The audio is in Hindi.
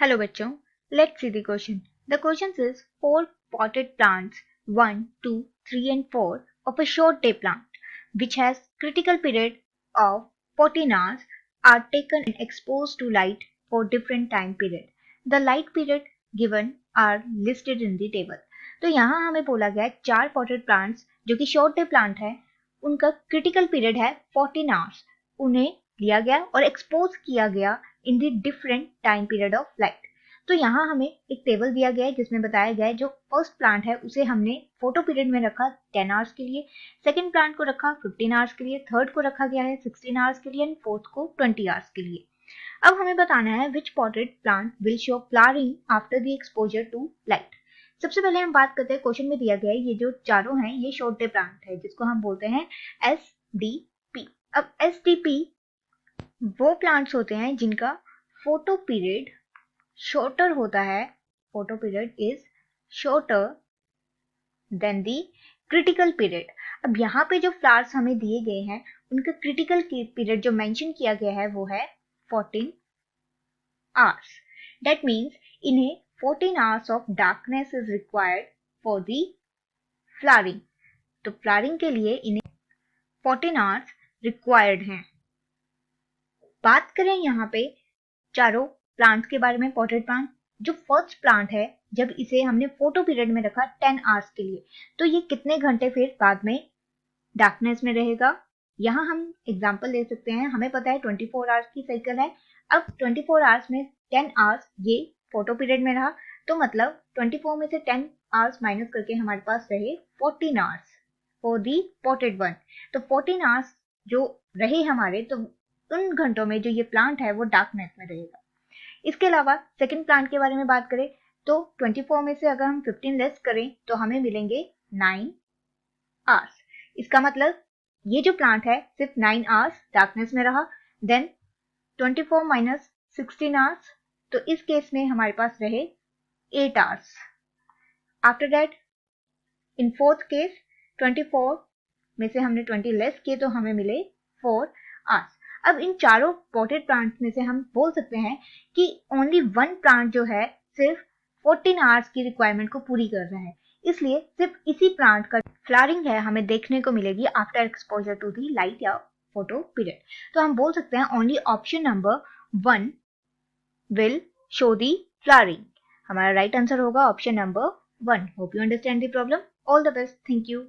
Hello बच्चों, let's see the question. The question says 4 potted plants 1, 2, 3 and 4 of a short day plant which has critical period of 14 hours are taken and exposed to light for different time period. The light period given are listed in the table. तो यहाँ हमें बोला गया है 4 potted plants जो कि short day plant है, उनका critical period है 14 hours. उन्हें लिया गया और एक्सपोज किया गया in the different time period of light. तो यहाँ हमें एक टेबल दिया गया है जिसमें बताया गया है जो फर्स्ट प्लांट है उसे हमने फोटो पीरियड में रखा 10 आवर्स के लिए, सेकंड प्लांट को रखा 15 आवर्स के लिए, थर्ड को रखा गया है 16 आवर्स के लिए एंड फोर्थ को 20 आवर्स के लिए। अब हमें बताना है which potted plant will show flowering after the exposure to light. सबसे पहले हम बात करते हैं, क्वेश्चन में दिया गया है ये जो चारों हैं ये शॉर्ट डे प्लांट है जिसको हम बोलते हैं SDP। अब SDP वो प्लांट्स होते हैं जिनका फोटो पीरियड शॉर्टर होता है, photo period is shorter than the critical period. अब यहाँ पे जो फ्लावर्स हमें दिए गए हैं उनका क्रिटिकल पीरियड जो मेंशन किया गया है वो है 14 आवर्स। दैट मीन्स इन्हें 14 hours of darkness is required for the flowering. तो फ्लावरिंग के लिए इन्हें 14 आवर्स रिक्वायर्ड हैं। बात करें यहाँ पे चारों प्लांट्स के बारे में, पॉटेड प्लांट जो फर्स्ट प्लांट है जब इसे हमने फोटो पीरियड में रखा 10 आवर्स के लिए, तो ये कितने घंटे फिर बाद में डार्कनेस में रहेगा। यहाँ हम एग्जांपल ले सकते हैं, हमें पता है 24 आवर्स की साइकिल है। अब 24 आवर्स में 10 आवर्स ये फोटो पीरियड में रहा, तो मतलब 24 में से 10 आवर्स माइनस करके हमारे पास रहे 14 hours for the potted one. तो 14 आवर्स जो रहे हमारे, तो उन घंटों में जो ये प्लांट है वो डार्कनेस में रहेगा। इसके अलावा सेकंड प्लांट के बारे में बात करें तो 24 में से अगर हम 15 लेस करें तो हमें मिलेंगे 9 आवर्स। इसका मतलब ये जो प्लांट है सिर्फ 9 आवर्स डार्कनेस में रहा, देन 24 माइनस 16 आवर्स, तो इस केस में हमारे पास रहे 8 hours. After that in fourth case 24 में से हमने 20 लेस किए तो हमें मिले 4 आवर्स। अब इन चारों पॉटेड प्लांट्स में से हम बोल सकते हैं कि ओनली वन प्लांट जो है सिर्फ 14 आवर्स की रिक्वायरमेंट को पूरी कर रहा है, इसलिए सिर्फ इसी प्लांट का फ्लावरिंग है हमें देखने को मिलेगी after exposure to the light या फोटो पीरियड। तो हम बोल सकते हैं only option number 1 will show the flowering. हमारा राइट आंसर होगा option number 1। Hope you understand the problem. All the best, thank you.